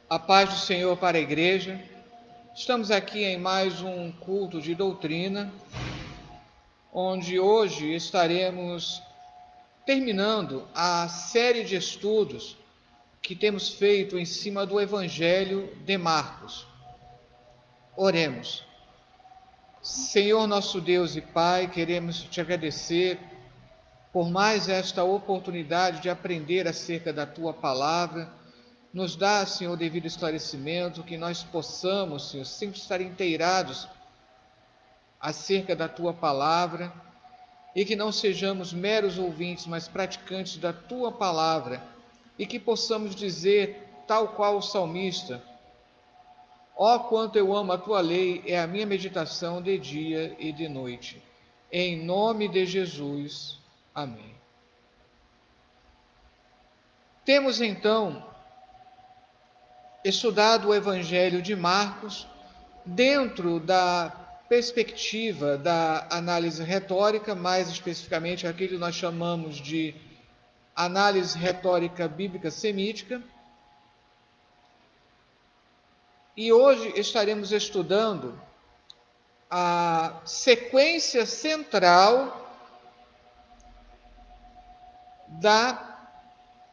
A paz do Senhor para a igreja. Estamos aqui em mais um culto de doutrina, onde hoje estaremos terminando a série de estudos que temos feito em cima do Evangelho de Marcos. Oremos. Senhor nosso Deus e Pai, queremos te agradecer por mais esta oportunidade de aprender acerca da tua palavra. Nos dá, Senhor, o devido esclarecimento, que nós possamos, Senhor, sempre estar inteirados acerca da Tua palavra e que não sejamos meros ouvintes, mas praticantes da Tua palavra e que possamos dizer, tal qual o salmista: ó, quanto eu amo a Tua lei, é a minha meditação de dia e de noite. Em nome de Jesus. Amém. Temos então estudado o Evangelho de Marcos dentro da perspectiva da análise retórica, mais especificamente aquilo que nós chamamos de análise retórica bíblica semítica. E hoje estaremos estudando a sequência central da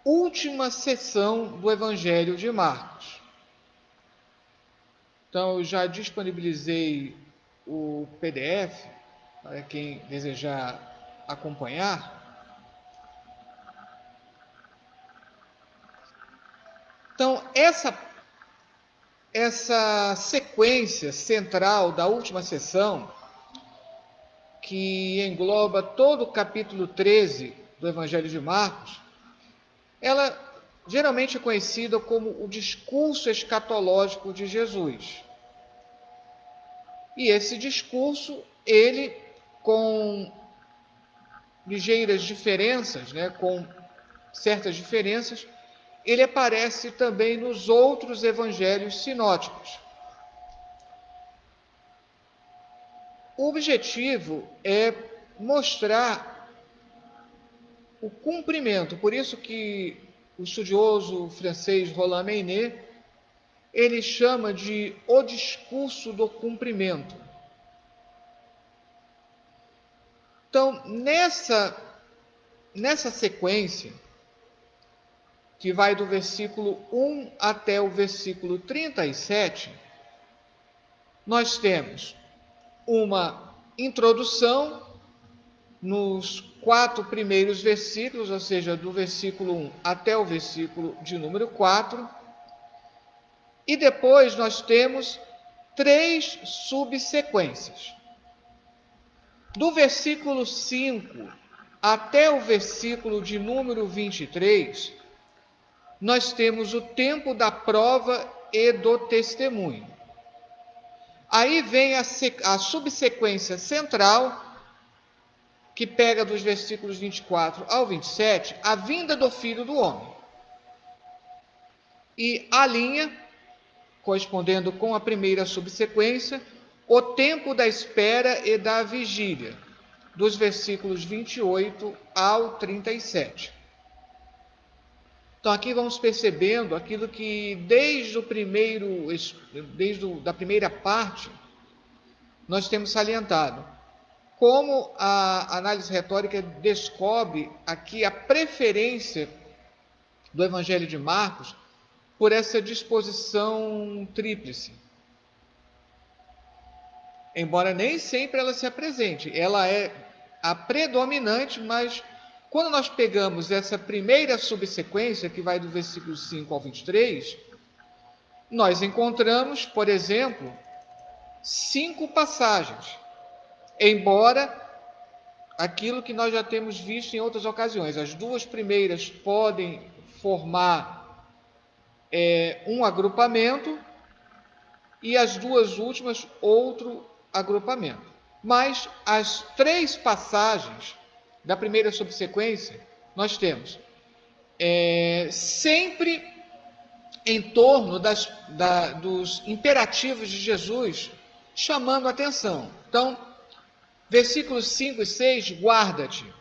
última sessão do Evangelho de Marcos. Então, eu já disponibilizei o PDF para quem desejar acompanhar. Então, essa sequência central da última sessão, que engloba todo o capítulo 13 do Evangelho de Marcos, ela geralmente é conhecida como o discurso escatológico de Jesus. E esse discurso, ele, com ligeiras diferenças, com certas diferenças, ele aparece também nos outros evangelhos sinóticos. O objetivo é mostrar o cumprimento, por isso que o estudioso francês Roland Maynet, ele chama de o discurso do cumprimento. Então, nessa sequência, que vai do versículo 1 até o versículo 37, nós temos uma introdução nos 4 primeiros versículos, ou seja, do versículo 1 até o versículo de número 4, e depois nós temos 3 subsequências. Do versículo 5 até o versículo de número 23, nós temos o tempo da prova e do testemunho. Aí vem a subsequência central, que pega dos versículos 24 ao 27, a vinda do Filho do Homem. E a linha, correspondendo com a primeira subsequência, o tempo da espera e da vigília, dos versículos 28 ao 37. Então aqui vamos percebendo aquilo que desde a primeira parte nós temos salientado. Como a análise retórica descobre aqui a preferência do Evangelho de Marcos por essa disposição tríplice. Embora nem sempre ela se apresente, ela é a predominante, mas quando nós pegamos essa primeira subsequência, que vai do versículo 5 ao 23, nós encontramos, por exemplo, 5 passagens. Embora aquilo que nós já temos visto em outras ocasiões, as 2 primeiras podem formar um agrupamento e as 2 últimas outro agrupamento. Mas as 3 passagens da primeira subsequência, nós temos sempre em torno dos imperativos de Jesus, chamando a atenção. Então, versículos 5 e 6, guarda-te.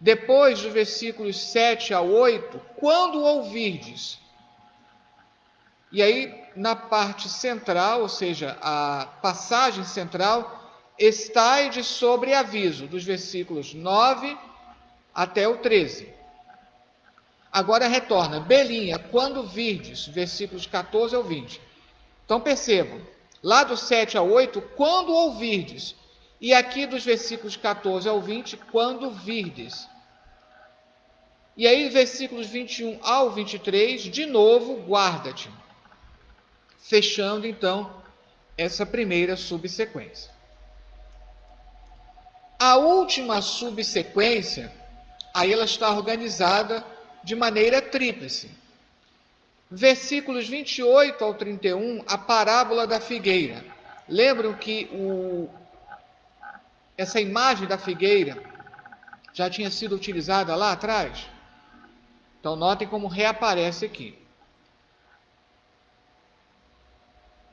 Depois, dos versículos 7 a 8, quando ouvirdes. E aí, na parte central, ou seja, a passagem central, estai de sobreaviso, dos versículos 9 até o 13. Agora retorna, Belinha, quando virdes, versículos 14 ao 20. Então percebam, lá do 7 ao 8, quando ouvirdes. E aqui dos versículos 14 ao 20, quando virdes. E aí, versículos 21 ao 23, de novo, guarda-te. Fechando, então, essa primeira subsequência. A última subsequência, aí ela está organizada de maneira tríplice. Versículos 28 ao 31, a parábola da figueira. Lembram que essa imagem da figueira já tinha sido utilizada lá atrás? Então, notem como reaparece aqui.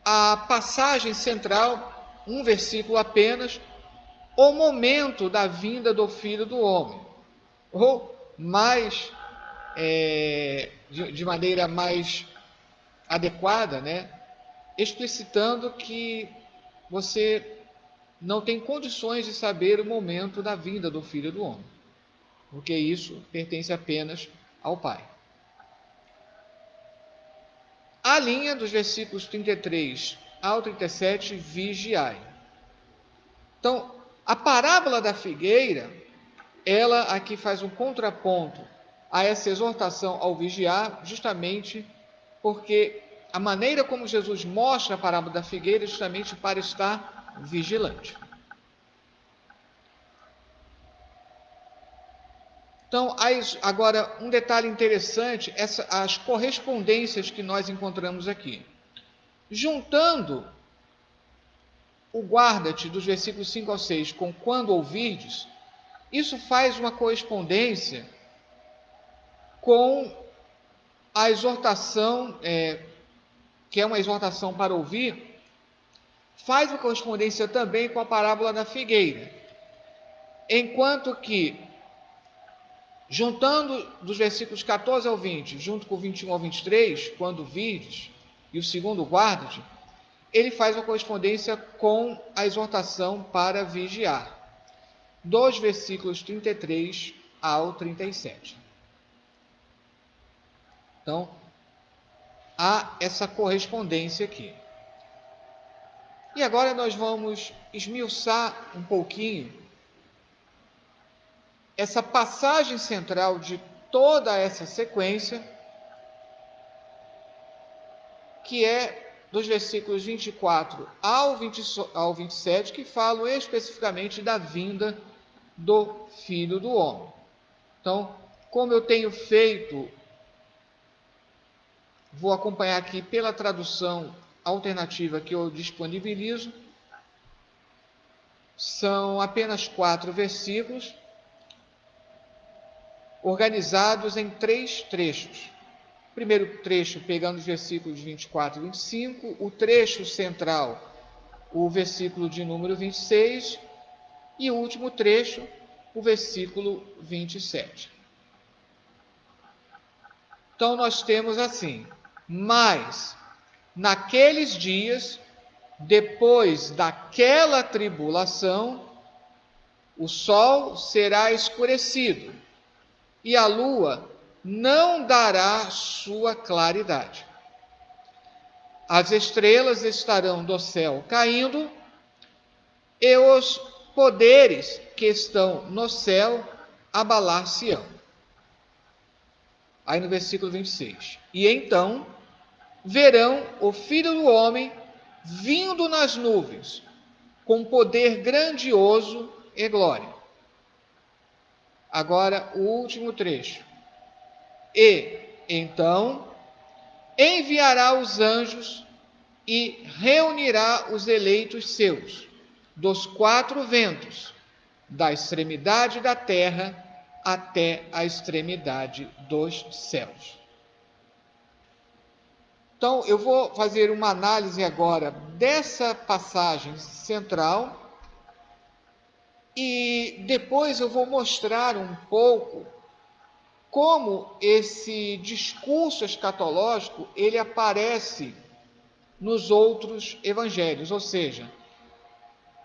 A passagem central, um versículo apenas, o momento da vinda do Filho do Homem. Ou mais, de maneira mais adequada, né? Explicitando que você não tem condições de saber o momento da vinda do Filho do Homem, porque isso pertence apenas ao Pai. A linha dos versículos 33 ao 37, vigiai. Então, a parábola da figueira, ela aqui faz um contraponto a essa exortação ao vigiar, justamente porque a maneira como Jesus mostra a parábola da figueira é justamente para estar vigilante. Então, agora, um detalhe interessante, as correspondências que nós encontramos aqui. Juntando o guarda-te dos versículos 5 ao 6 com quando ouvirdes, isso faz uma correspondência com a exortação, que é uma exortação para ouvir, faz uma correspondência também com a parábola da figueira. Enquanto que, juntando dos versículos 14 ao 20, junto com o 21 ao 23, quando virdes, e o segundo guarda-te, ele faz uma correspondência com a exortação para vigiar, dos versículos 33 ao 37. Então, há essa correspondência aqui. E agora nós vamos esmiuçar um pouquinho essa passagem central de toda essa sequência, que é dos versículos 24 ao 27, que falam especificamente da vinda do Filho do Homem. Então, como eu tenho feito, vou acompanhar aqui pela tradução alternativa que eu disponibilizo. São apenas 4 versículos, organizados em 3 trechos. O primeiro trecho pegando os versículos 24 e 25, o trecho central, o versículo de número 26, e o último trecho, o versículo 27. Então nós temos assim: mas naqueles dias, depois daquela tribulação, o sol será escurecido e a lua não dará sua claridade. As estrelas estarão do céu caindo e os poderes que estão no céu abalar-se-ão. Aí no versículo 26. E então verão o Filho do Homem vindo nas nuvens, com poder grandioso e glória. Agora o último trecho. E então enviará os anjos e reunirá os eleitos seus, dos 4 ventos, da extremidade da terra até a extremidade dos céus. Então, eu vou fazer uma análise agora dessa passagem central e depois eu vou mostrar um pouco como esse discurso escatológico ele aparece nos outros evangelhos, ou seja,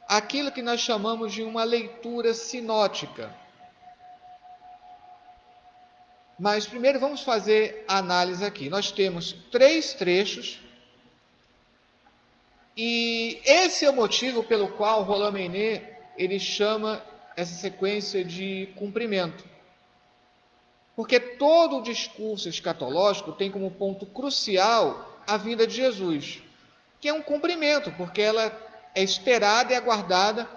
aquilo que nós chamamos de uma leitura sinótica. Mas primeiro vamos fazer a análise aqui. Nós temos 3 trechos e esse é o motivo pelo qual Roland Maynet ele chama essa sequência de cumprimento. Porque todo o discurso escatológico tem como ponto crucial a vinda de Jesus, que é um cumprimento, porque ela é esperada e aguardada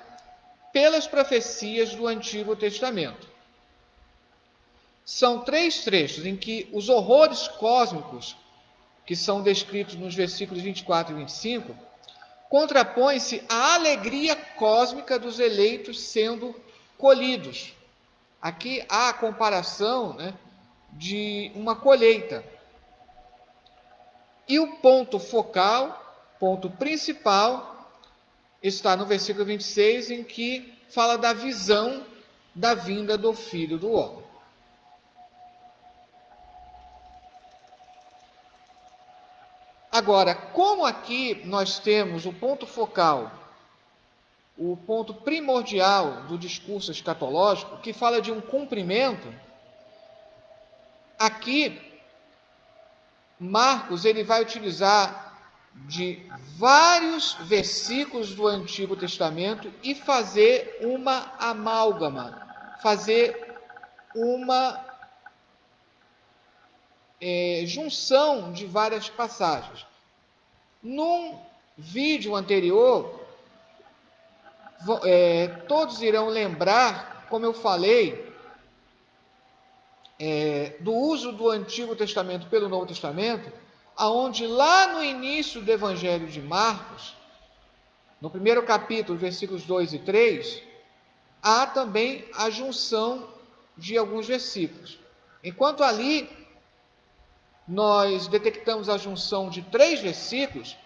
pelas profecias do Antigo Testamento. São 3 trechos em que os horrores cósmicos, que são descritos nos versículos 24 e 25, contrapõem-se à alegria cósmica dos eleitos sendo colhidos. Aqui há a comparação, de uma colheita. E o ponto focal, ponto principal, está no versículo 26, em que fala da visão da vinda do Filho do Homem. Agora, como aqui nós temos o ponto focal, o ponto primordial do discurso escatológico, que fala de um cumprimento, aqui Marcos ele vai utilizar de vários versículos do Antigo Testamento e fazer uma amálgama, fazer uma junção de várias passagens. Num vídeo anterior, todos irão lembrar, como eu falei, do uso do Antigo Testamento pelo Novo Testamento, aonde lá no início do Evangelho de Marcos, no primeiro capítulo, versículos 2 e 3, há também a junção de alguns versículos. Enquanto ali nós detectamos a junção de 3 versículos,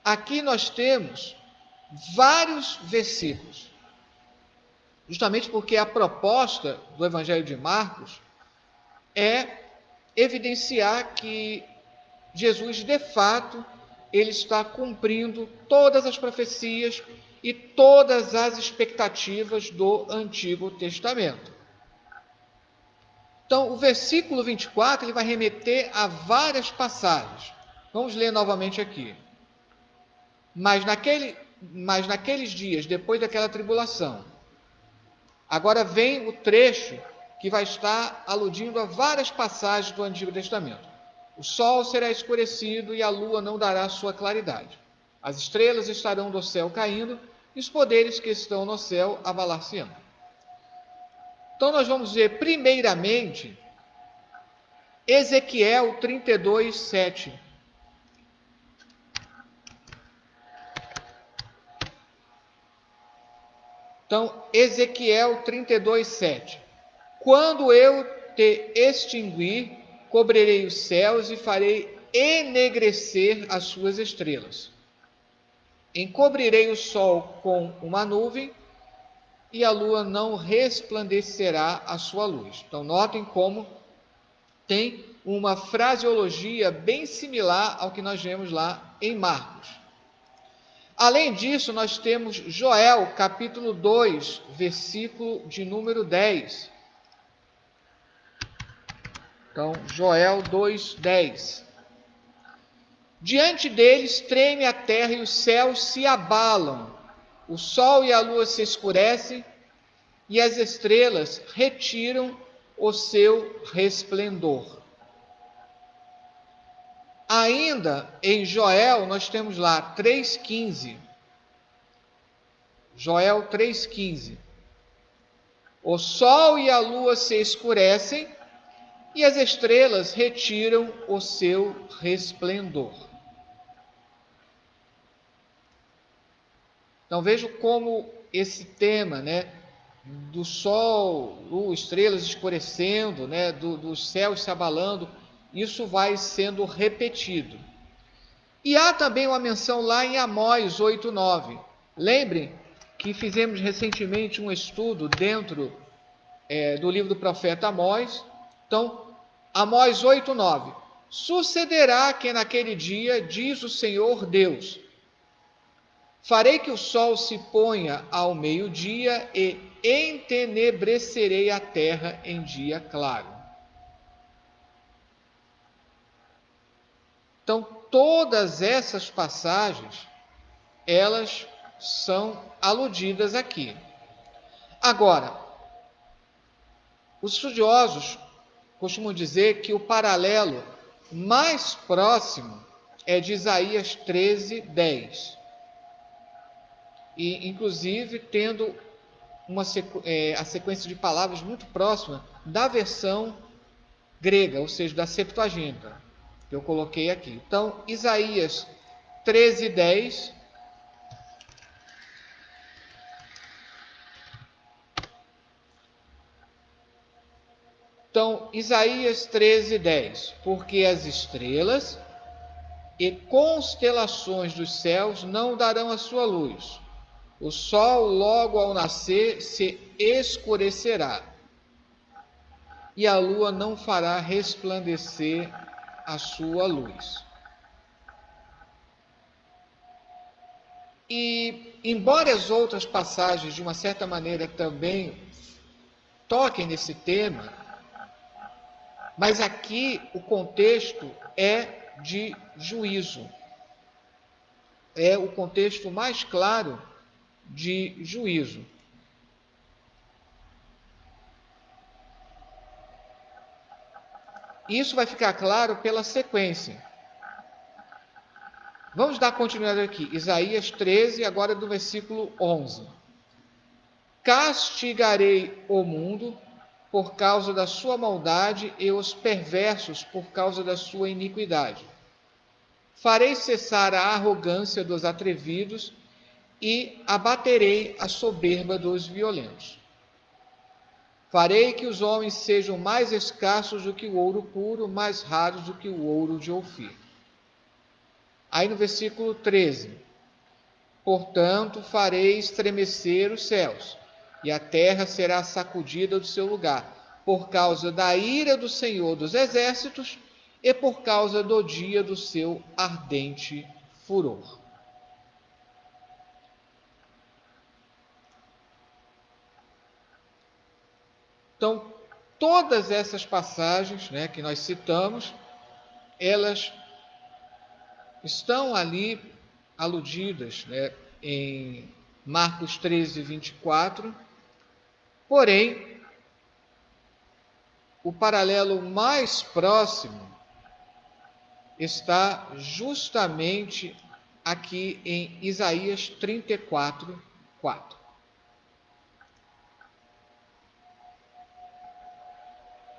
aqui nós temos vários versículos. Justamente porque a proposta do Evangelho de Marcos é evidenciar que Jesus, de fato, ele está cumprindo todas as profecias e todas as expectativas do Antigo Testamento. Então, o versículo 24 ele vai remeter a várias passagens. Vamos ler novamente aqui. Mas naqueles dias, depois daquela tribulação, agora vem o trecho que vai estar aludindo a várias passagens do Antigo Testamento. O sol será escurecido e a lua não dará sua claridade. As estrelas estarão do céu caindo e os poderes que estão no céu abalar-se-ão. Então nós vamos ver primeiramente Ezequiel 32, 7. Então, Ezequiel 32, 7. Quando eu te extinguir, cobrirei os céus e farei enegrecer as suas estrelas. Encobrirei o sol com uma nuvem e a lua não resplandecerá a sua luz. Então, notem como tem uma fraseologia bem similar ao que nós vemos lá em Marcos. Além disso, nós temos Joel, capítulo 2, versículo de número 10. Então, Joel 2, 10. Diante deles treme a terra e os céus se abalam, o sol e a lua se escurecem e as estrelas retiram o seu resplendor. Ainda em Joel, nós temos lá 3,15. Joel 3,15. O sol e a lua se escurecem e as estrelas retiram o seu resplendor. Então vejo como esse tema, do sol, lua, estrelas escurecendo, dos céus se abalando, isso vai sendo repetido. E há também uma menção lá em Amós 8:9. Lembrem que fizemos recentemente um estudo dentro do livro do profeta Amós, Então, Amós 8:9. Sucederá que naquele dia, diz o Senhor Deus, farei que o sol se ponha ao meio-dia e entenebrecerei a terra em dia claro. Então, todas essas passagens, elas são aludidas aqui. Agora, os estudiosos costumam dizer que o paralelo mais próximo é de Isaías 13:10. E, inclusive, tendo a sequência de palavras muito próxima da versão grega, ou seja, da Septuaginta, que eu coloquei aqui. Então, Isaías 13:10. Então, Isaías 13:10. Porque as estrelas e constelações dos céus não darão a sua luz. O sol logo ao nascer se escurecerá, e a lua não fará resplandecer a sua luz. E, embora as outras passagens, de uma certa maneira, também toquem nesse tema, mas aqui o contexto é de juízo. É o contexto mais claro de juízo. Isso vai ficar claro pela sequência. Vamos dar continuidade aqui. Isaías 13, agora do versículo 11. Castigarei o mundo por causa da sua maldade e os perversos por causa da sua iniquidade. Farei cessar a arrogância dos atrevidos e abaterei a soberba dos violentos. Farei que os homens sejam mais escassos do que o ouro puro, mais raros do que o ouro de Ofir. Aí no versículo 13. Portanto, farei estremecer os céus, e a terra será sacudida do seu lugar, por causa da ira do Senhor dos Exércitos e por causa do dia do seu ardente furor. Então, todas essas passagens, que nós citamos, elas estão ali aludidas, em Marcos 13:24, porém, o paralelo mais próximo está justamente aqui em Isaías 34:4.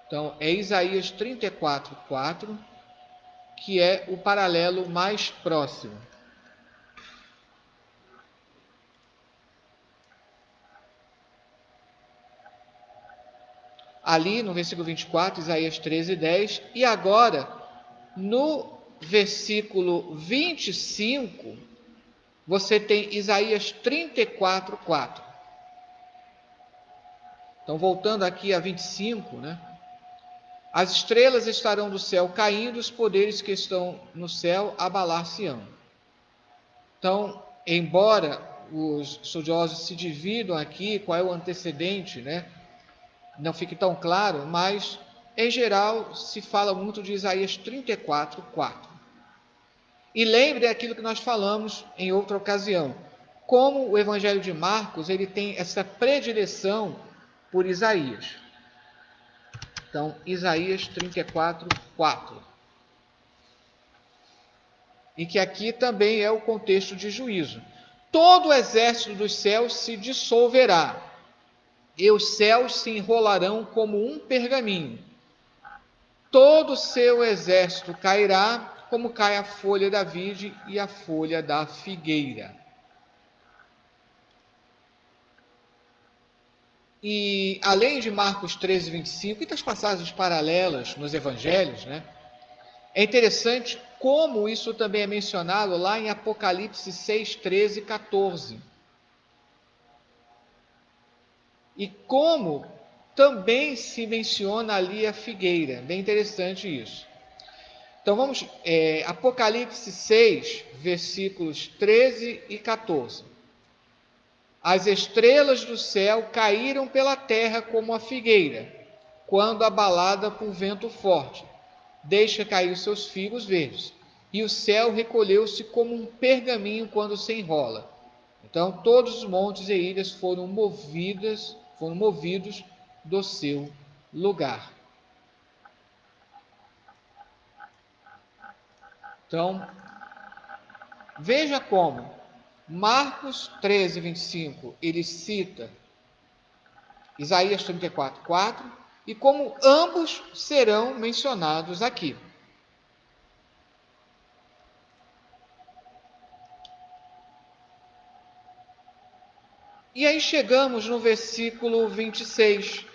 Então, é Isaías 34:4 que é o paralelo mais próximo. Ali no versículo 24, Isaías 13:10, e agora no versículo 25, você tem Isaías 34:4. Então, voltando aqui a 25, as estrelas estarão do céu caindo, os poderes que estão no céu abalar-se-ão. Então, embora os estudiosos se dividam aqui, qual é o antecedente, não fique tão claro, mas, em geral, se fala muito de Isaías 34:4. E lembre aquilo que nós falamos em outra ocasião, como o Evangelho de Marcos ele tem essa predileção por Isaías. Então, Isaías 34:4. E que aqui também é o contexto de juízo. Todo o exército dos céus se dissolverá, e os céus se enrolarão como um pergaminho. Todo o seu exército cairá, como cai a folha da vide e a folha da figueira. E além de Marcos 13:25, muitas passagens paralelas nos evangelhos, é interessante como isso também é mencionado lá em Apocalipse 6:13 e 14. E como também se menciona ali a figueira. Bem interessante isso. Então vamos, Apocalipse 6, versículos 13 e 14. As estrelas do céu caíram pela terra como a figueira, quando abalada por vento forte, deixa cair os seus figos verdes. E o céu recolheu-se como um pergaminho quando se enrola. Então todos os montes e ilhas foram movidos do seu lugar. Então, veja como Marcos 13, 25, ele cita Isaías 34, 4, e como ambos serão mencionados aqui. E aí chegamos no versículo 26.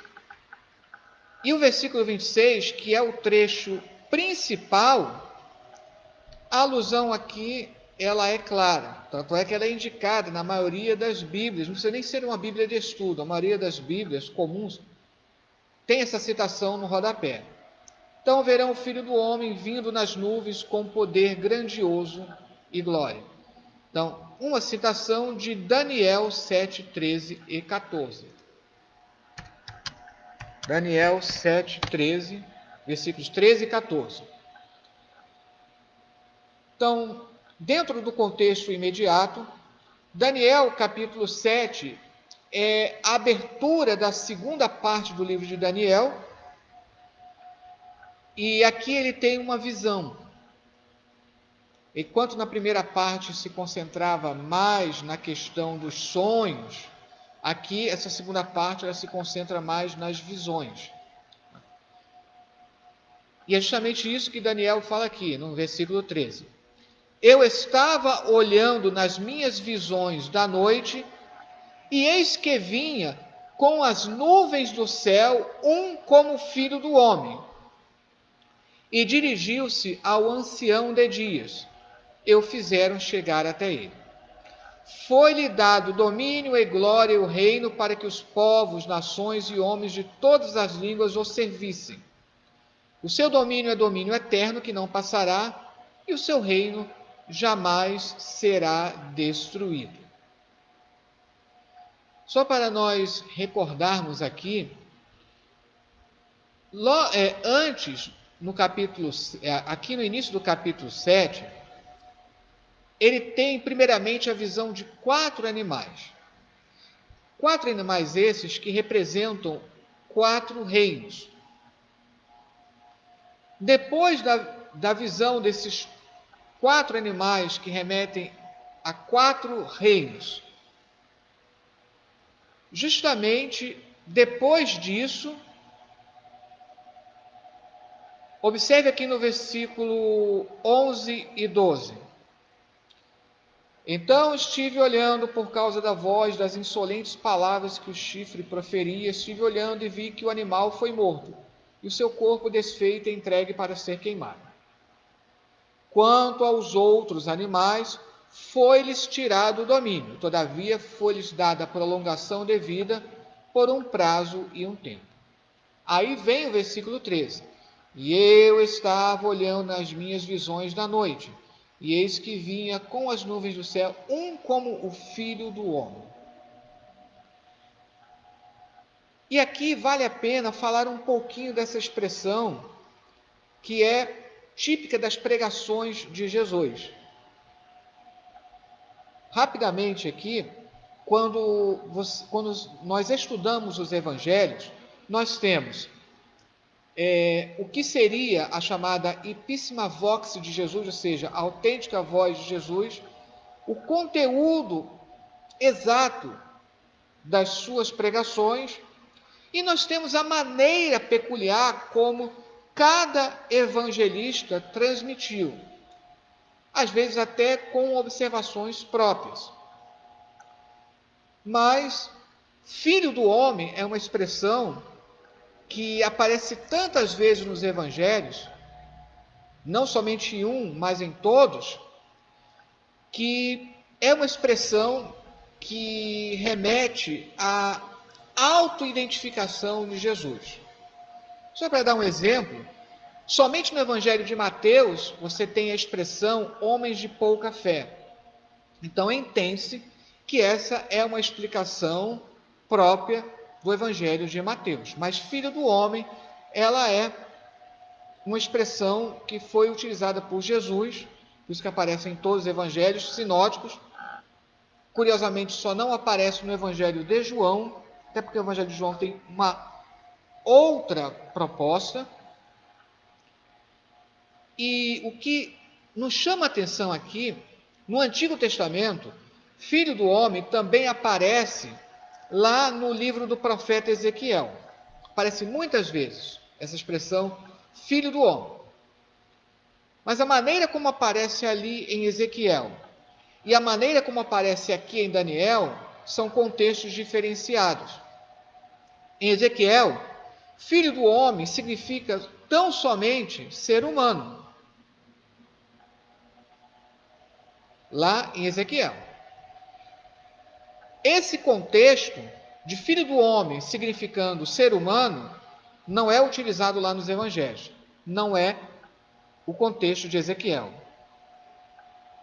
E o versículo 26, que é o trecho principal, a alusão aqui, ela é clara. Tanto é que ela é indicada na maioria das Bíblias. Não precisa nem ser uma Bíblia de estudo. A maioria das Bíblias comuns tem essa citação no rodapé. Então verão o Filho do Homem vindo nas nuvens com poder grandioso e glória. Então, uma citação de Daniel 7, 13 e 14. Daniel 7, 13, versículos 13 e 14. Então, dentro do contexto imediato, Daniel capítulo 7 é a abertura da segunda parte do livro de Daniel, e aqui ele tem uma visão. Enquanto na primeira parte se concentrava mais na questão dos sonhos, aqui essa segunda parte ela se concentra mais nas visões. E é justamente isso que Daniel fala aqui, no versículo 13. Eu estava olhando nas minhas visões da noite, e eis que vinha com as nuvens do céu um como filho do homem, e dirigiu-se ao ancião de dias, e o fizeram chegar até ele. Foi-lhe dado domínio e glória e o reino para que os povos, nações e homens de todas as línguas o servissem. O seu domínio é domínio eterno que não passará, e o seu reino jamais será destruído. Só para nós recordarmos aqui, antes, no capítulo, aqui no início do capítulo 7, ele tem primeiramente a visão de 4 animais. 4 animais esses que representam 4 reinos. Depois da visão desses 4 animais que remetem a 4 reinos, justamente depois disso, observe aqui no versículo 11 e 12. Então estive olhando por causa da voz das insolentes palavras que o chifre proferia, estive olhando e vi que o animal foi morto, e o seu corpo desfeito e entregue para ser queimado. Quanto aos outros animais, foi-lhes tirado o domínio, todavia foi-lhes dada a prolongação de vida por um prazo e um tempo. Aí vem o versículo 13. E eu estava olhando nas minhas visões da noite, e eis que vinha com as nuvens do céu um como o Filho do Homem. E aqui vale a pena falar um pouquinho dessa expressão que é típica das pregações de Jesus. Rapidamente aqui, quando nós estudamos os evangelhos, nós temos o que seria a chamada ipsima vox de Jesus, ou seja, a autêntica voz de Jesus, o conteúdo exato das suas pregações, e nós temos a maneira peculiar como cada evangelista transmitiu, às vezes até com observações próprias. Mas Filho do Homem é uma expressão que aparece tantas vezes nos evangelhos, não somente em um, mas em todos, que é uma expressão que remete a autoidentificação de Jesus. Só para dar um exemplo, somente no Evangelho de Mateus você tem a expressão homens de pouca fé. Então entende-se que essa é uma explicação própria do Evangelho de Mateus. Mas filho do homem, ela é uma expressão que foi utilizada por Jesus, por isso que aparece em todos os evangelhos sinóticos. Curiosamente, só não aparece no Evangelho de João, até porque o Evangelho de João tem uma outra proposta. E o que nos chama a atenção aqui, no Antigo Testamento, filho do homem também aparece lá no livro do profeta Ezequiel. Aparece muitas vezes essa expressão, filho do homem. Mas a maneira como aparece ali em Ezequiel e a maneira como aparece aqui em Daniel são contextos diferenciados. Em Ezequiel, filho do homem significa tão somente ser humano. Lá em Ezequiel. Esse contexto de filho do homem significando ser humano não é utilizado lá nos evangelhos. Não é o contexto de Ezequiel.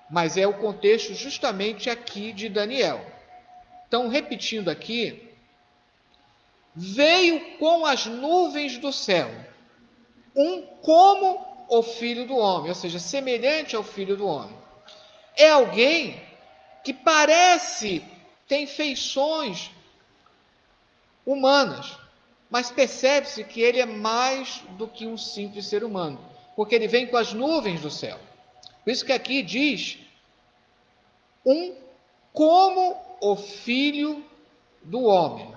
Mas é o contexto justamente aqui de Daniel. Então, repetindo aqui, veio com as nuvens do céu, como o filho do homem, ou seja, semelhante ao filho do homem. É alguém que parece, tem feições humanas, mas percebe-se que ele é mais do que um simples ser humano, porque ele vem com as nuvens do céu. Por isso que aqui diz, como o filho do homem.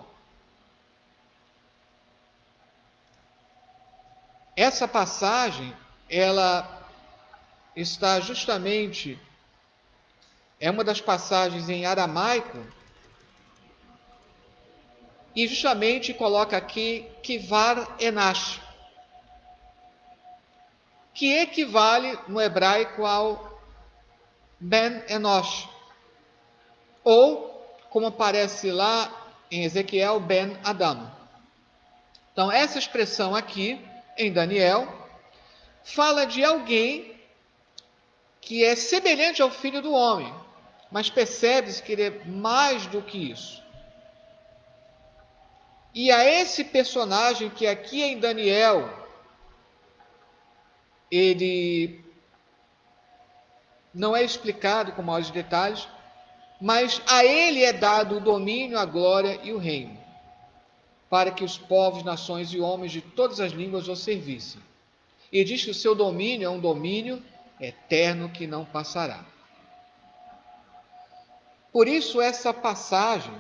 Essa passagem, ela está justamente, é uma das passagens em aramaico, e justamente coloca aqui Kivar Enash, que equivale no hebraico ao Ben Enosh, ou, como aparece lá em Ezequiel, Ben Adam. Então, essa expressão aqui, em Daniel, fala de alguém que é semelhante ao filho do homem, mas percebe-se que ele é mais do que isso. E a esse personagem que aqui em Daniel, ele não é explicado com maiores detalhes, mas a ele é dado o domínio, a glória e o reino, para que os povos, nações e homens de todas as línguas o servissem. E diz que o seu domínio é um domínio eterno que não passará. Por isso essa passagem,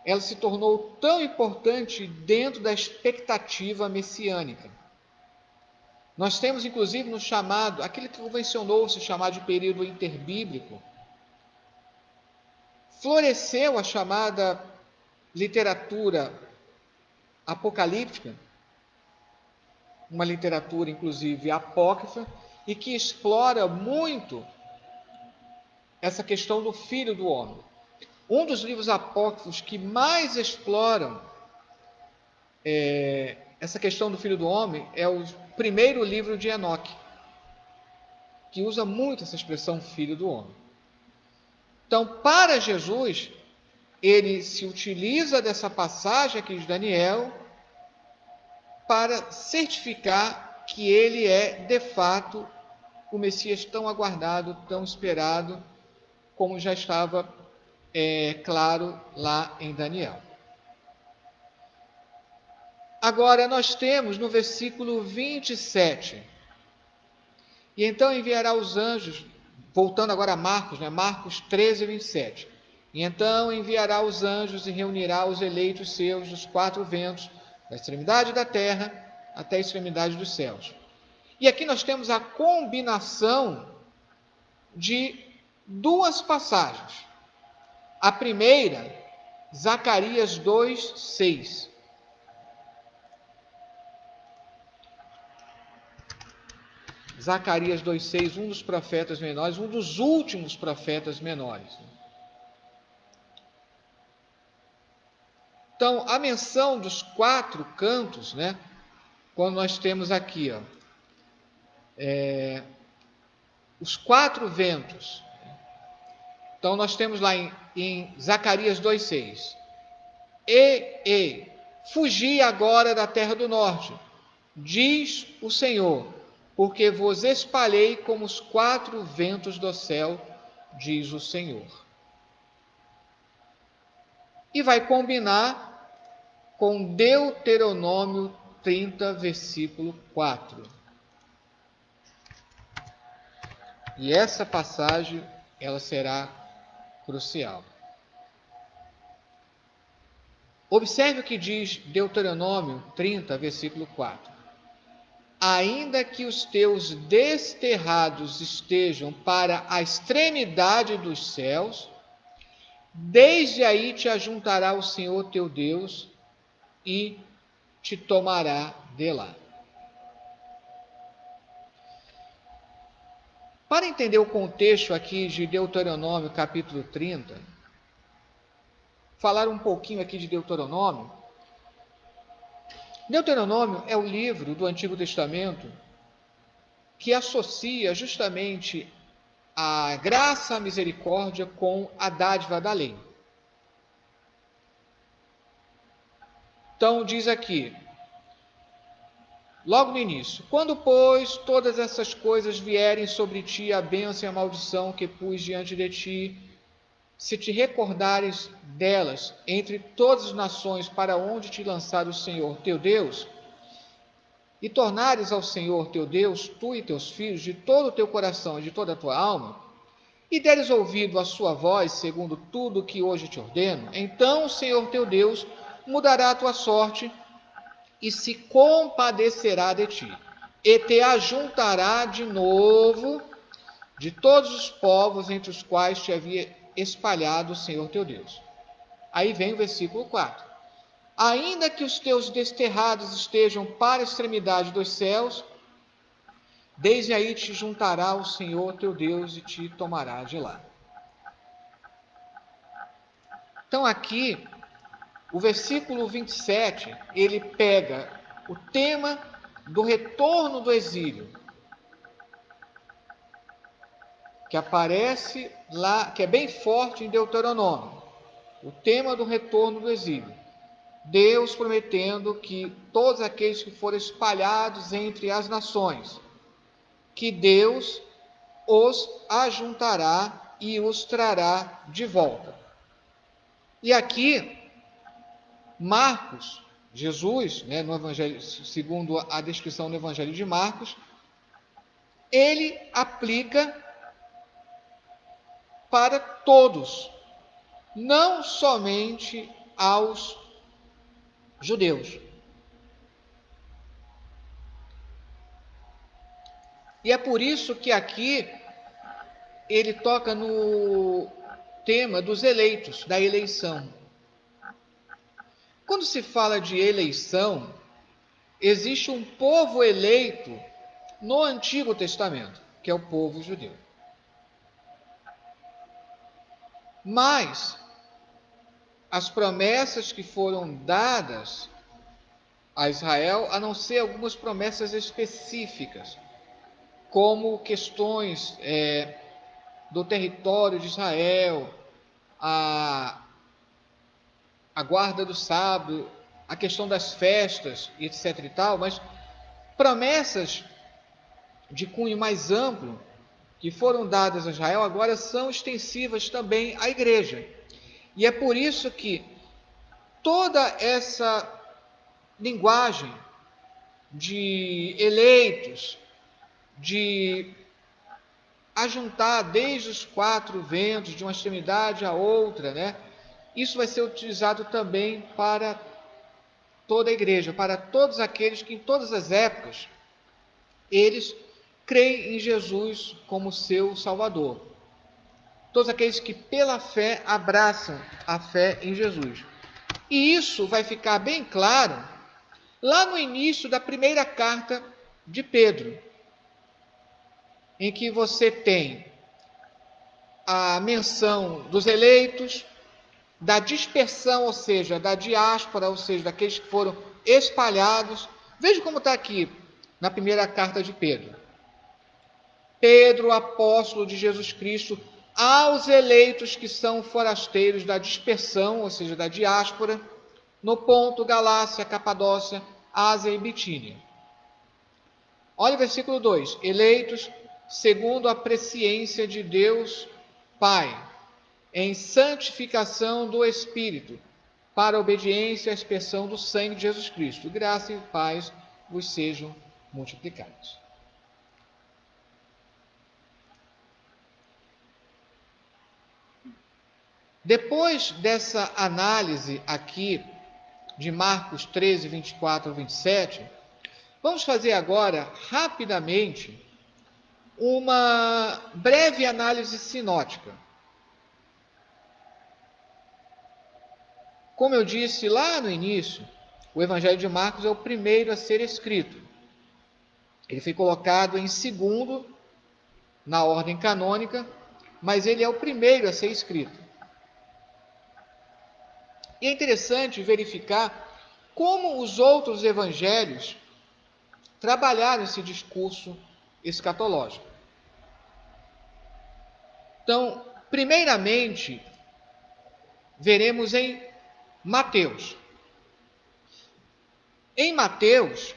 ela se tornou tão importante dentro da expectativa messiânica. Nós temos, inclusive, no chamado, aquele que convencionou-se chamar de período interbíblico, floresceu a chamada literatura apocalíptica, uma literatura, inclusive, apócrifa, e que explora muito essa questão do filho do homem. Um dos livros apócrifos que mais exploram essa questão do filho do homem é o primeiro livro de Enoque, que usa muito essa expressão filho do homem. Então, para Jesus, ele se utiliza dessa passagem aqui de Daniel para certificar que ele é, de fato, o Messias tão aguardado, tão esperado, como já estava claro lá em Daniel. Agora, nós temos no versículo 27, e então enviará os anjos, voltando agora a Marcos, Marcos 13, 27. E então enviará os anjos e reunirá os eleitos seus dos quatro ventos, da extremidade da terra até a extremidade dos céus. E aqui nós temos a combinação de duas passagens. A primeira, Zacarias 2, 6. Zacarias 2,6, um dos profetas menores, um dos últimos profetas menores. Então, a menção dos 4 cantos, né? Quando nós temos aqui, ó, os 4 ventos. Então, nós temos lá em Zacarias 2,6. Fugi agora da terra do norte, diz o Senhor, porque vos espalhei como os 4 ventos do céu, diz o Senhor. E vai combinar com Deuteronômio 30, versículo 4. E essa passagem, ela será crucial. Observe o que diz Deuteronômio 30, versículo 4. Ainda que os teus desterrados estejam para a extremidade dos céus, desde aí te ajuntará o Senhor teu Deus e te tomará de lá. Para entender o contexto aqui de Deuteronômio capítulo 30, falar um pouquinho aqui de Deuteronômio. Deuteronômio é o livro do Antigo Testamento que associa justamente a graça, a misericórdia com a dádiva da lei. Então diz aqui, logo no início: quando, pois, todas essas coisas vierem sobre ti, a bênção e a maldição que pus diante de ti, se te recordares delas entre todas as nações para onde te lançar o Senhor teu Deus, e tornares ao Senhor teu Deus, tu e teus filhos, de todo o teu coração e de toda a tua alma, e deres ouvido a sua voz, segundo tudo que hoje te ordeno, então o Senhor teu Deus mudará a tua sorte e se compadecerá de ti, e te ajuntará de novo de todos os povos entre os quais te havia espalhado o Senhor teu Deus. Aí vem o versículo 4. Ainda que os teus desterrados estejam para a extremidade dos céus, desde aí te juntará o Senhor teu Deus e te tomará de lá. Então aqui, o versículo 27, ele pega o tema do retorno do exílio, que aparece lá, que é bem forte em Deuteronômio, o tema do retorno do exílio. Deus prometendo que todos aqueles que forem espalhados entre as nações, que Deus os ajuntará e os trará de volta. E aqui, Marcos, Jesus, né, no Evangelho, segundo a descrição do Evangelho de Marcos, ele aplica para todos, não somente aos judeus. E é por isso que aqui ele toca no tema dos eleitos, da eleição. Quando se fala de eleição, existe um povo eleito no Antigo Testamento, que é o povo judeu. Mas as promessas que foram dadas a Israel, a não ser algumas promessas específicas, como questões do território de Israel, a guarda do sábado, a questão das festas, etc. e tal, mas promessas de cunho mais amplo que foram dadas a Israel agora são extensivas também à igreja. E é por isso que toda essa linguagem de eleitos, de ajuntar desde os 4 ventos, de uma extremidade à outra, né? Isso vai ser utilizado também para toda a igreja, para todos aqueles que em todas as épocas, eles creem em Jesus como seu Salvador. Todos aqueles que pela fé abraçam a fé em Jesus. E isso vai ficar bem claro lá no início da primeira carta de Pedro, em que você tem a menção dos eleitos, da dispersão, ou seja, da diáspora, ou seja, daqueles que foram espalhados. Veja como está aqui na primeira carta de Pedro. Pedro, apóstolo de Jesus Cristo, aos eleitos que são forasteiros da dispersão, ou seja, da diáspora, no Ponto, Galácia, Capadócia, Ásia e Bitínia. Olha o versículo 2. Eleitos segundo a presciência de Deus Pai, em santificação do Espírito, para a obediência e a expressão do sangue de Jesus Cristo. Graça e paz vos sejam multiplicados. Depois dessa análise aqui de Marcos 13, 24 a 27, vamos fazer agora, rapidamente, uma breve análise sinótica. Como eu disse lá no início, o Evangelho de Marcos é o primeiro a ser escrito. Ele foi colocado em segundo na ordem canônica, mas ele é o primeiro a ser escrito. E é interessante verificar como os outros evangelhos trabalharam esse discurso escatológico. Então, primeiramente, veremos em Mateus. Em Mateus,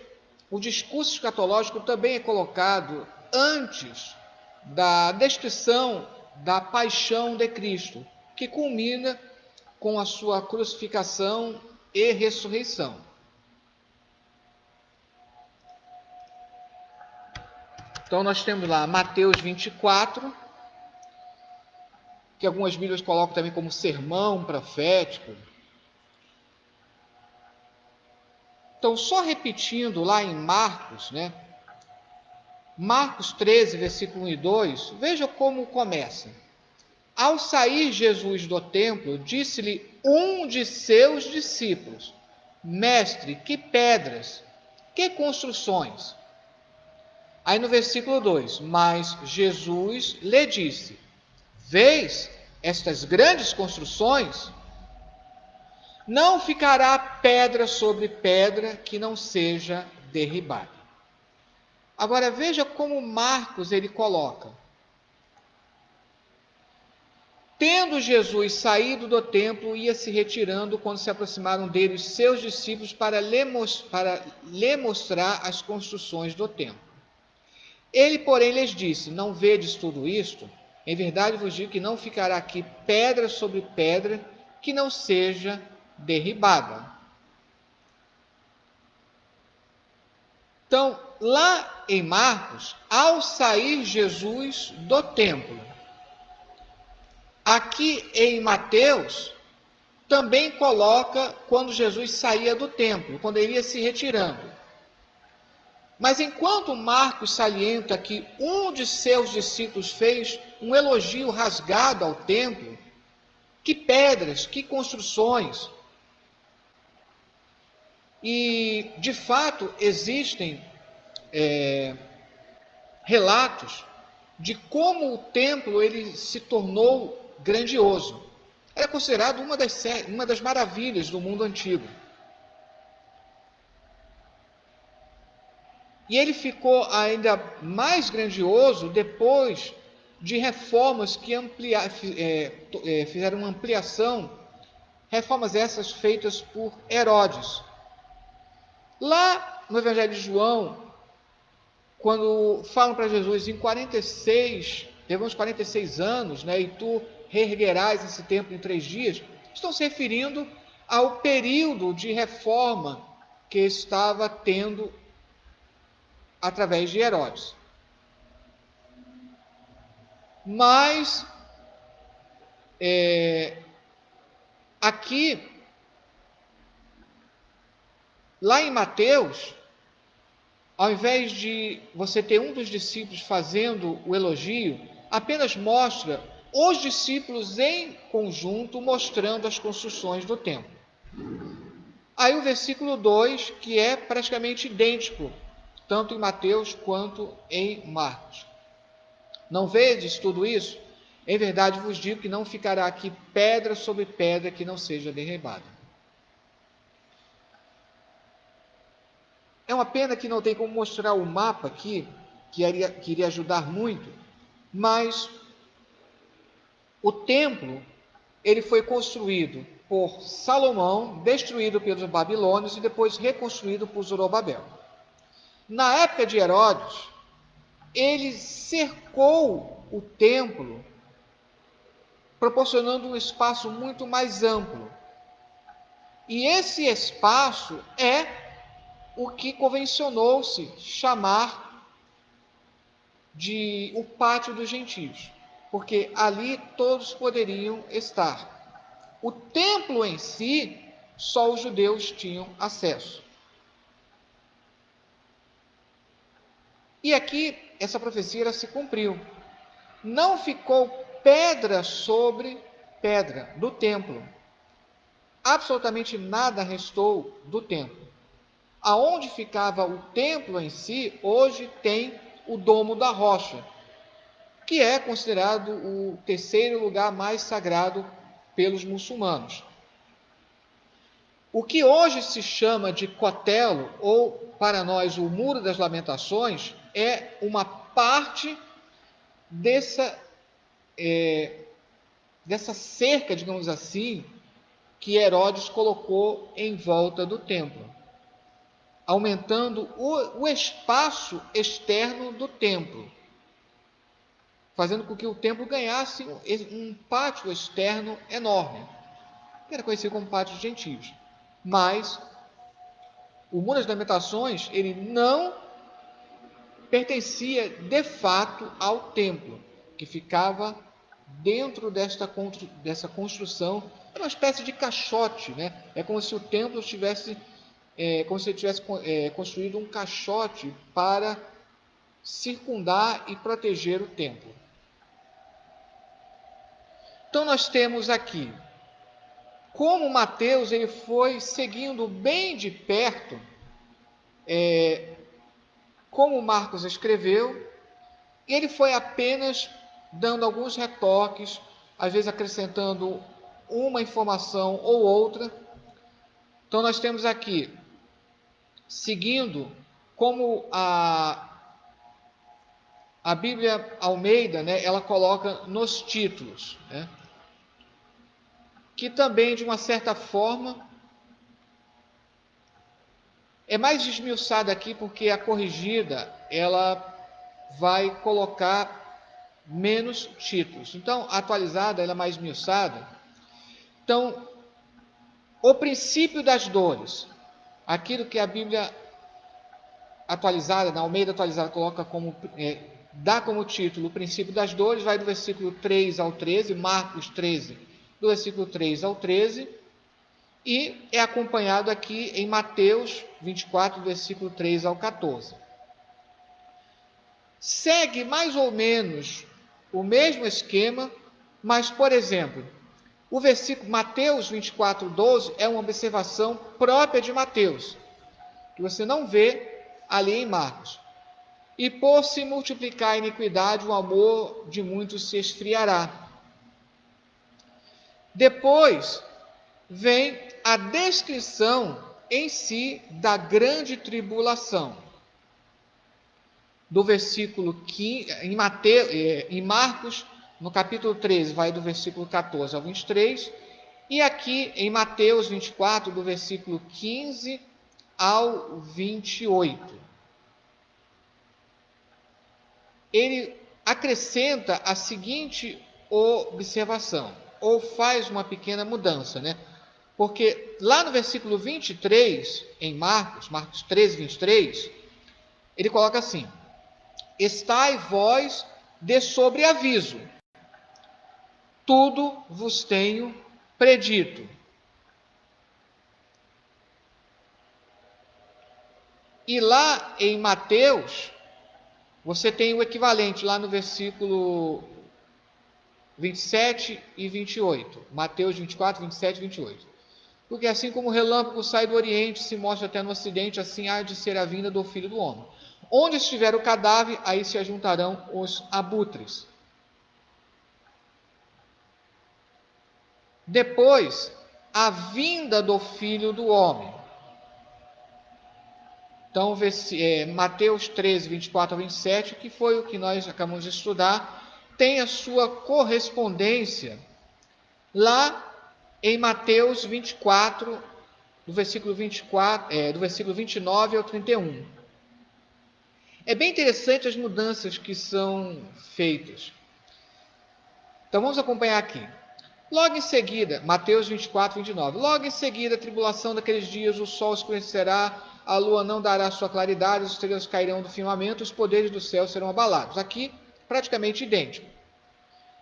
o discurso escatológico também é colocado antes da descrição da paixão de Cristo, que culmina com a sua crucificação e ressurreição. Então nós temos lá Mateus 24, que algumas Bíblias colocam também como sermão profético. Então, só repetindo lá em Marcos, Marcos 13, versículo 1 e 2, veja como começa. Ao sair Jesus do templo, disse-lhe um de seus discípulos: Mestre, que pedras, que construções? Aí no versículo 2, mas Jesus lhe disse: Vês estas grandes construções? Não ficará pedra sobre pedra que não seja derribada. Agora veja como Marcos ele coloca. Tendo Jesus saído do templo, ia se retirando quando se aproximaram dele os seus discípulos para lhe mostrar as construções do templo. Ele, porém, lhes disse: Não vedes tudo isto? Em verdade vos digo que não ficará aqui pedra sobre pedra que não seja derribada. Então, lá em Marcos, ao sair Jesus do templo, aqui em Mateus, também coloca quando Jesus saía do templo, quando ele ia se retirando. Mas enquanto Marcos salienta que um de seus discípulos fez um elogio rasgado ao templo, que pedras, que construções. E, de fato, existem relatos de como o templo ele se tornou grandioso. Era considerado uma das maravilhas do mundo antigo. E ele ficou ainda mais grandioso depois de reformas que fizeram uma ampliação, reformas essas feitas por Herodes. Lá no Evangelho de João, quando falam para Jesus, levamos 46 anos, e tu reerguerás esse templo em 3 dias, estão se referindo ao período de reforma que estava tendo através de Herodes. Mas, aqui, lá em Mateus, ao invés de você ter um dos discípulos fazendo o elogio, apenas mostra os discípulos em conjunto mostrando as construções do templo. Aí o versículo 2, que é praticamente idêntico, tanto em Mateus quanto em Marcos. Não vedes tudo isso? Em verdade vos digo que não ficará aqui pedra sobre pedra que não seja derribada. É uma pena que não tem como mostrar o mapa aqui, que iria ajudar muito, mas o templo, ele foi construído por Salomão, destruído pelos babilônios e depois reconstruído por Zorobabel. Na época de Herodes, ele cercou o templo, proporcionando um espaço muito mais amplo. E esse espaço é o que convencionou-se chamar de o pátio dos gentios, porque ali todos poderiam estar. O templo em si, só os judeus tinham acesso. E aqui essa profecia se cumpriu. Não ficou pedra sobre pedra do templo. Absolutamente nada restou do templo. Aonde ficava o templo em si, hoje tem o Domo da Rocha, que é considerado o terceiro lugar mais sagrado pelos muçulmanos. O que hoje se chama de Cotelo, ou para nós o Muro das Lamentações, é uma parte dessa cerca, digamos assim, que Herodes colocou em volta do templo, aumentando o espaço externo do templo, fazendo com que o templo ganhasse um pátio externo enorme, que era conhecido como Pátio dos Gentios. Mas o Muro das Lamentações, ele não pertencia de fato ao templo, que ficava dentro dessa construção. Era uma espécie de caixote, né? É como se o templo tivesse, como se ele tivesse construído um caixote para circundar e proteger o templo. Então nós temos aqui como Mateus ele foi seguindo bem de perto como Marcos escreveu, e ele foi apenas dando alguns retoques, às vezes acrescentando uma informação ou outra. Então nós temos aqui, seguindo como a Bíblia Almeida, né, ela coloca nos títulos, né, que também de uma certa forma é mais esmiuçada aqui porque a corrigida ela vai colocar menos títulos. Então, a atualizada ela é mais esmiuçada. Então, o princípio das dores, aquilo que a Bíblia atualizada, na Almeida atualizada, coloca como dá como título o princípio das dores, vai do versículo 3 ao 13, Marcos 13, do versículo 3 ao 13, e é acompanhado aqui em Mateus 24, versículo 3 ao 14. Segue mais ou menos o mesmo esquema, mas, por exemplo, o versículo Mateus 24, 12 é uma observação própria de Mateus, que você não vê ali em Marcos. E por se multiplicar a iniquidade, o amor de muitos se esfriará. Depois vem a descrição em si da grande tribulação. Do versículo 15, em Marcos, no capítulo 13, vai do versículo 14 ao 23, e aqui em Mateus 24, do versículo 15 ao 28. Ele acrescenta a seguinte observação, ou faz uma pequena mudança, né? Porque lá no versículo 23, em Marcos 13, 23, ele coloca assim: estai vós de sobreaviso, tudo vos tenho predito. E lá em Mateus, você tem o equivalente lá no versículo 27 e 28. Mateus 24, 27 e 28. Porque assim como o relâmpago sai do oriente e se mostra até no ocidente, assim há de ser a vinda do Filho do Homem. Onde estiver o cadáver, aí se ajuntarão os abutres. Depois, a vinda do Filho do Homem. Então, Mateus 13, 24 a 27, que foi o que nós acabamos de estudar, tem a sua correspondência lá em Mateus 24, do versículo 29 ao 31. É bem interessante as mudanças que são feitas. Então vamos acompanhar aqui. Logo em seguida, Mateus 24, 29. Logo em seguida, a tribulação daqueles dias, o sol escurecerá, a lua não dará sua claridade, as estrelas cairão do firmamento, os poderes do céu serão abalados. Aqui, praticamente idêntico.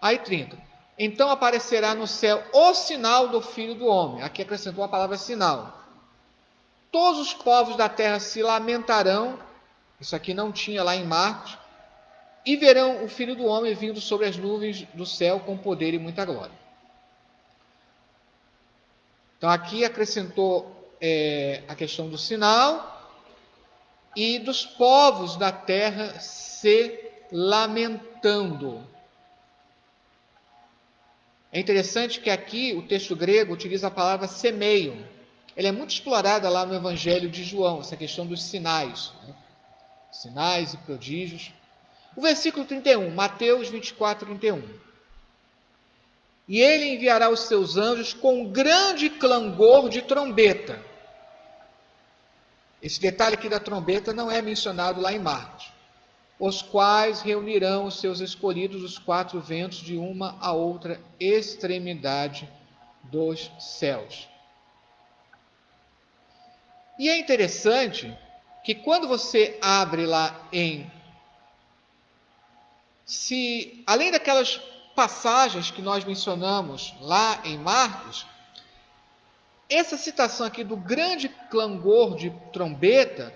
Aí 30. Então aparecerá no céu o sinal do Filho do Homem. Aqui acrescentou a palavra sinal. Todos os povos da terra se lamentarão, isso aqui não tinha lá em Marcos, e verão o Filho do Homem vindo sobre as nuvens do céu com poder e muita glória. Então aqui acrescentou a questão do sinal e dos povos da terra se lamentando. É interessante que aqui o texto grego utiliza a palavra semeio. Ela é muito explorada lá no Evangelho de João, essa questão dos sinais. Sinais e prodígios. O versículo 31, Mateus 24, 31. E ele enviará os seus anjos com grande clangor de trombeta. Esse detalhe aqui da trombeta não é mencionado lá em Marcos. Os quais reunirão os seus escolhidos dos quatro ventos de uma a outra extremidade dos céus. E é interessante que quando você abre lá além daquelas passagens que nós mencionamos lá em Marcos, essa citação aqui do grande clangor de trombeta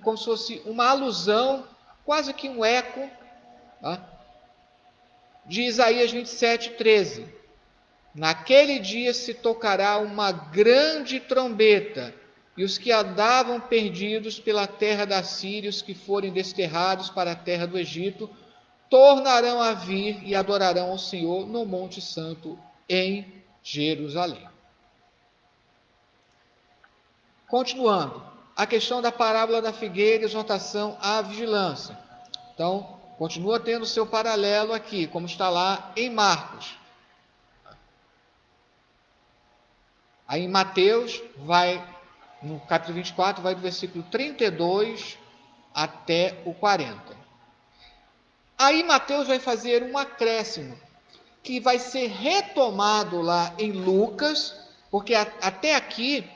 como se fosse uma alusão, quase que um eco, de Isaías 27, 13. Naquele dia se tocará uma grande trombeta, e os que andavam perdidos pela terra da Síria, os que forem desterrados para a terra do Egito, tornarão a vir e adorarão ao Senhor no Monte Santo em Jerusalém. Continuando, a questão da parábola da figueira e exortação à vigilância. Então, continua tendo seu paralelo aqui, como está lá em Marcos. Aí em Mateus, no capítulo 24, vai do versículo 32 até o 40. Aí Mateus vai fazer um acréscimo, que vai ser retomado lá em Lucas, porque até aqui,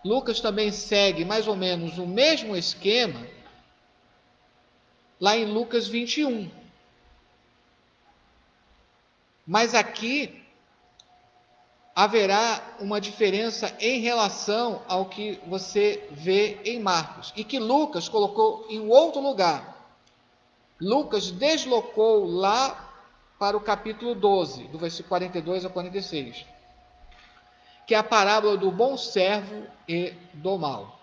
Lucas também segue mais ou menos o mesmo esquema, lá em Lucas 21. Mas aqui haverá uma diferença em relação ao que você vê em Marcos, e que Lucas colocou em outro lugar. Lucas deslocou lá para o capítulo 12, do versículo 42 a 46, que é a parábola do bom servo e do mau.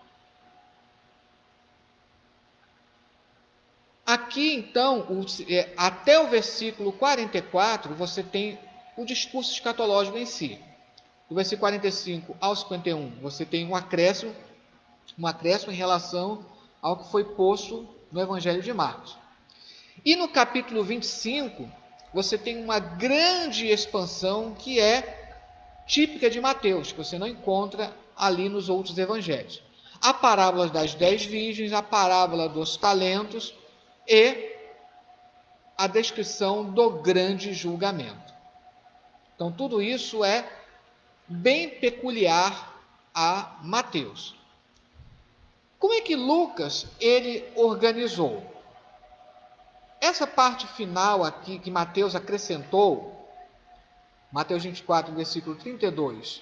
Aqui, então, até o versículo 44, você tem o discurso escatológico em si. Do versículo 45 ao 51, você tem um acréscimo em relação ao que foi posto no Evangelho de Marcos. E no capítulo 25, você tem uma grande expansão que é típica de Mateus, que você não encontra ali nos outros evangelhos. A parábola das 10 virgens, a parábola dos talentos e a descrição do grande julgamento. Então, tudo isso é bem peculiar a Mateus. Como é que Lucas ele organizou? Essa parte final aqui que Mateus acrescentou, Mateus 24, versículo 32,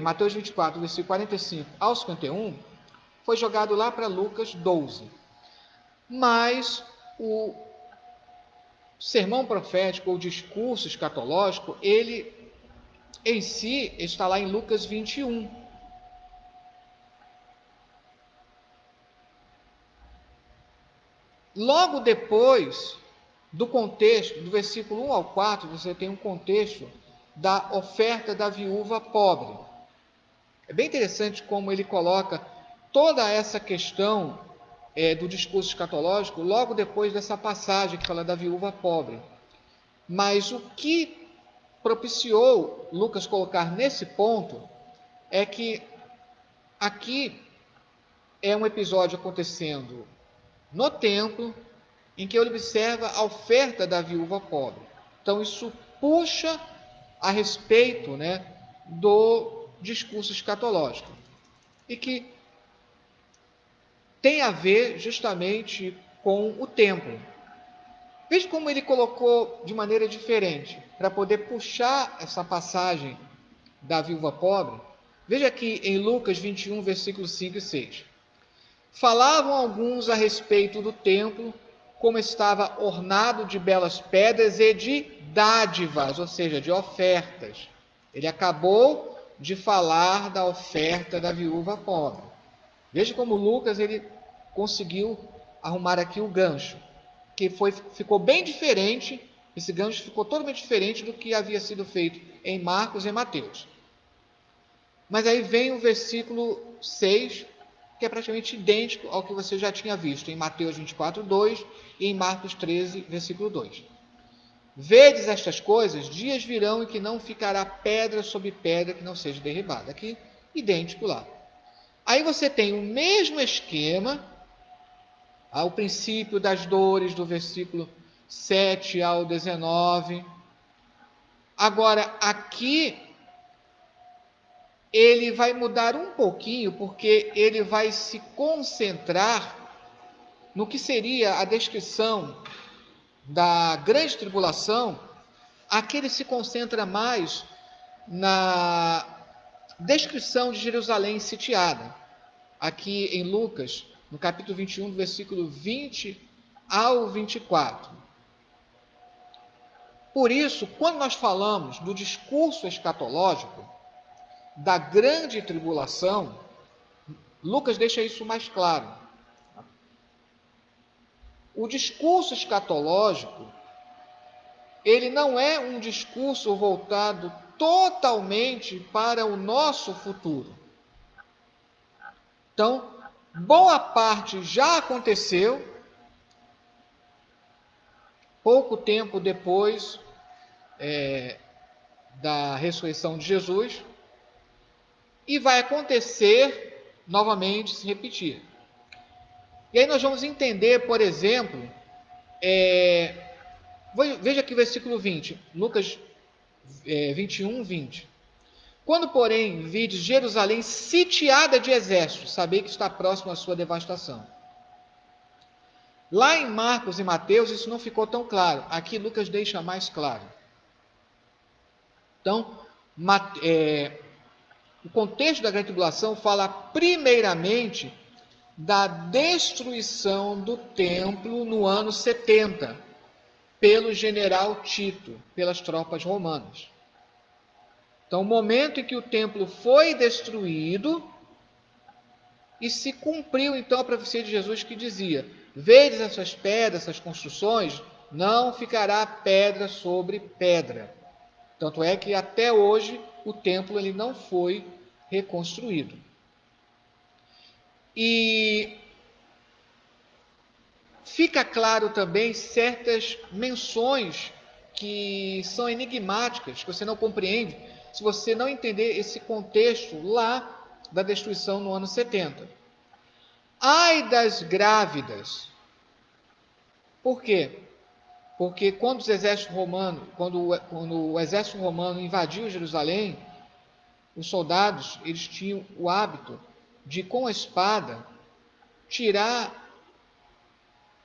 Mateus 24, versículo 45 ao 51, foi jogado lá para Lucas 12. Mas o sermão profético ou discurso escatológico, ele em si está lá em Lucas 21. Logo depois do contexto, do versículo 1 ao 4, você tem um contexto da oferta da viúva pobre. É bem interessante como ele coloca toda essa questão do discurso escatológico logo depois dessa passagem que fala da viúva pobre. Mas o que propiciou Lucas colocar nesse ponto é que aqui é um episódio acontecendo no templo, em que ele observa a oferta da viúva pobre. Então isso puxa a respeito, do discurso escatológico, e que tem a ver justamente com o templo. Veja como ele colocou de maneira diferente, para poder puxar essa passagem da viúva pobre. Veja aqui em Lucas 21, versículos 5 e 6. Falavam alguns a respeito do templo, como estava ornado de belas pedras e de dádivas, ou seja, de ofertas. Ele acabou de falar da oferta da viúva pobre. Veja como Lucas ele conseguiu arrumar aqui o gancho, que ficou bem diferente, esse gancho ficou totalmente diferente do que havia sido feito em Marcos e Mateus. Mas aí vem o versículo 6, que é praticamente idêntico ao que você já tinha visto em Mateus 24, 2 e em Marcos 13, versículo 2. Vedes estas coisas, dias virão em que não ficará pedra sobre pedra que não seja derribada. Aqui, idêntico lá. Aí você tem o mesmo esquema, ao princípio das dores, do versículo 7 ao 19. Agora, aqui, ele vai mudar um pouquinho, porque ele vai se concentrar no que seria a descrição da grande tribulação. Aqui ele se concentra mais na descrição de Jerusalém sitiada. Aqui em Lucas, no capítulo 21, do versículo 20 ao 24. Por isso, quando nós falamos do discurso escatológico, da grande tribulação, Lucas deixa isso mais claro. O discurso escatológico, ele não é um discurso voltado totalmente para o nosso futuro. Então, boa parte já aconteceu, pouco tempo depois da ressurreição de Jesus, e vai acontecer novamente, se repetir. E aí nós vamos entender, por exemplo, veja aqui o versículo 20, Lucas 21, 20. Quando, porém, vides Jerusalém sitiada de exércitos, sabei que está próximo à sua devastação. Lá em Marcos e Mateus isso não ficou tão claro. Aqui Lucas deixa mais claro. Então, o contexto da grande tribulação fala primeiramente da destruição do templo no ano 70, pelo general Tito, pelas tropas romanas. Então, o momento em que o templo foi destruído, e se cumpriu então a profecia de Jesus que dizia: vedes essas pedras, essas construções, não ficará pedra sobre pedra. Tanto é que até hoje o templo ele não foi reconstruído. E fica claro também certas menções que são enigmáticas, que você não compreende se você não entender esse contexto lá da destruição no ano 70. Ai das grávidas. Por quê? Porque quando o exército romano invadiu Jerusalém, os soldados eles tinham o hábito de, com a espada,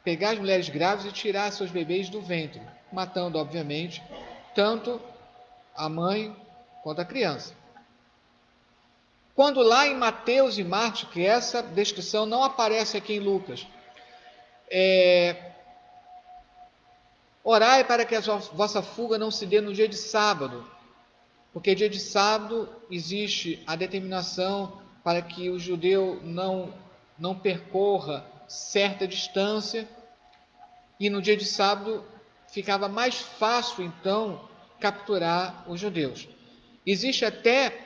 pegar as mulheres grávidas e tirar seus bebês do ventre, matando, obviamente, tanto a mãe quanto a criança. Quando lá em Mateus e Marcos, que essa descrição não aparece aqui em Lucas, orai para que a vossa fuga não se dê no dia de sábado, porque dia de sábado existe a determinação para que o judeu não percorra certa distância, e no dia de sábado ficava mais fácil, então, capturar os judeus. Existe até,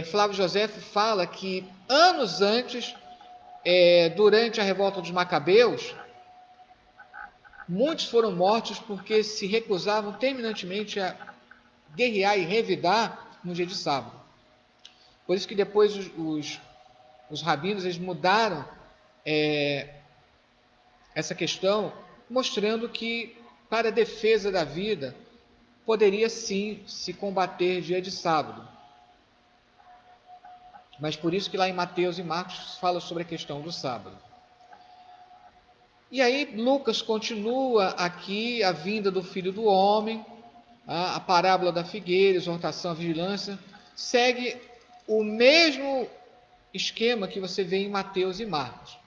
Flávio Josefo fala que anos antes, durante a revolta dos Macabeus, muitos foram mortos porque se recusavam terminantemente a guerrear e revidar no dia de sábado. Por isso que depois os rabinos eles mudaram essa questão, mostrando que para a defesa da vida poderia sim se combater dia de sábado. Mas por isso que lá em Mateus e Marcos fala sobre a questão do sábado. E aí Lucas continua aqui a vinda do Filho do Homem, a parábola da figueira, exortação à vigilância, segue o mesmo esquema que você vê em Mateus e Marcos.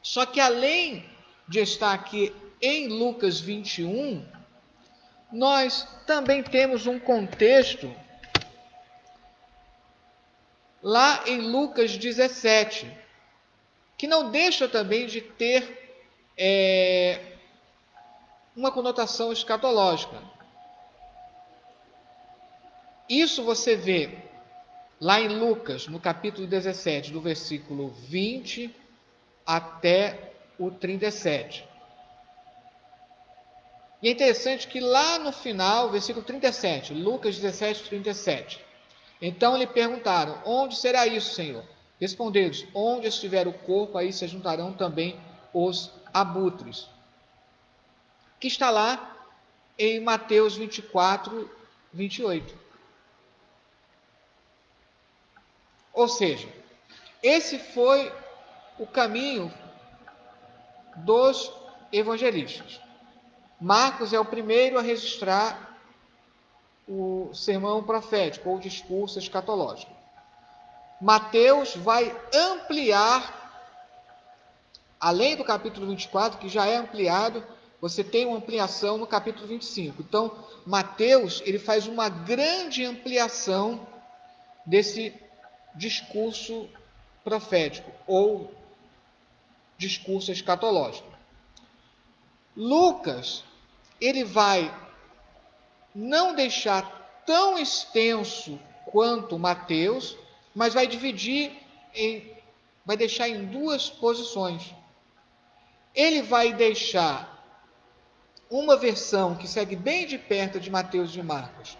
Só que além de estar aqui em Lucas 21, nós também temos um contexto lá em Lucas 17, que não deixa também de ter uma conotação escatológica. Isso você vê lá em Lucas, no capítulo 17, do versículo 20 até o 37. E é interessante que lá no final, versículo 37, Lucas 17, 37. Então lhe perguntaram: onde será isso, Senhor? Respondeu-lhes: onde estiver o corpo, aí se juntarão também os abutres. Que está lá em Mateus 24, 28. Ou seja, esse foi o caminho dos evangelistas. Marcos é o primeiro a registrar o sermão profético ou discurso escatológico. Mateus vai ampliar, além do capítulo 24, que já é ampliado, você tem uma ampliação no capítulo 25. Então, Mateus ele faz uma grande ampliação desse discurso profético ou discurso escatológico. Lucas, ele vai não deixar tão extenso quanto Mateus, mas vai vai deixar em duas posições. Ele vai deixar uma versão que segue bem de perto de Mateus e de Marcos,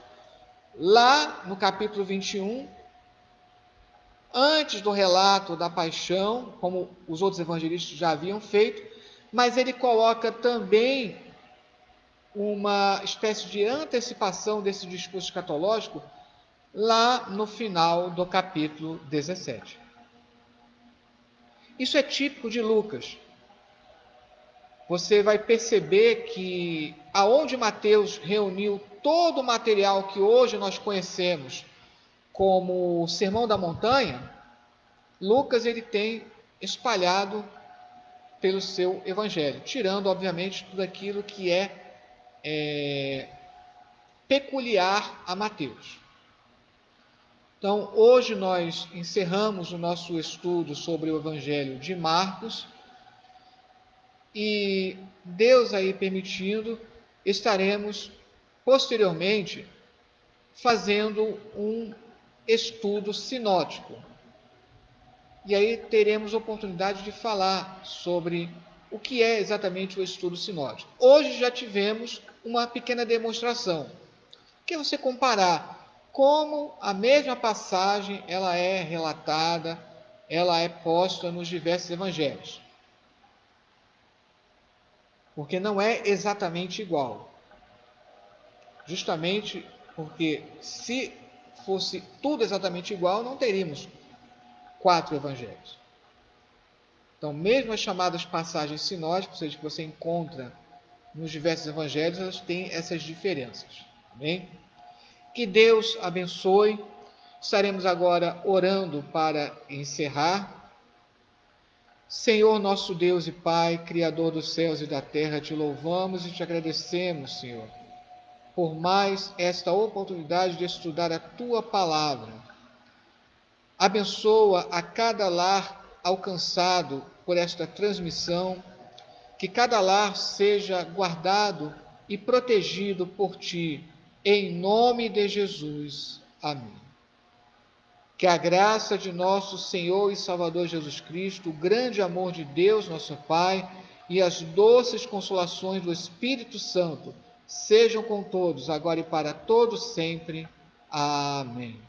lá no capítulo 21, antes do relato da paixão, como os outros evangelistas já haviam feito, mas ele coloca também uma espécie de antecipação desse discurso escatológico lá no final do capítulo 17. Isso é típico de Lucas. Você vai perceber que aonde Mateus reuniu todo o material que hoje nós conhecemos como o Sermão da Montanha, Lucas ele tem espalhado pelo seu evangelho, tirando obviamente tudo aquilo que é peculiar a Mateus. Então, hoje nós encerramos o nosso estudo sobre o Evangelho de Marcos e, Deus aí permitindo, estaremos posteriormente fazendo um estudo sinótico. E aí teremos oportunidade de falar sobre o que é exatamente o estudo sinótico. Hoje já tivemos uma pequena demonstração, que é você comparar como a mesma passagem ela é relatada, ela é posta nos diversos evangelhos. Porque não é exatamente igual. Justamente porque se fosse tudo exatamente igual, não teríamos 4 evangelhos. Então, mesmo as chamadas passagens sinóticas, ou seja, que você encontra nos diversos evangelhos, elas têm essas diferenças. Amém? Que Deus abençoe. Estaremos agora orando para encerrar. Senhor nosso Deus e Pai, Criador dos céus e da terra, te louvamos e te agradecemos, Senhor, por mais esta oportunidade de estudar a Tua Palavra. Abençoa a cada lar alcançado por esta transmissão, que cada lar seja guardado e protegido por ti, em nome de Jesus. Amém. Que a graça de nosso Senhor e Salvador Jesus Cristo, o grande amor de Deus, nosso Pai, e as doces consolações do Espírito Santo sejam com todos, agora e para todos sempre. Amém.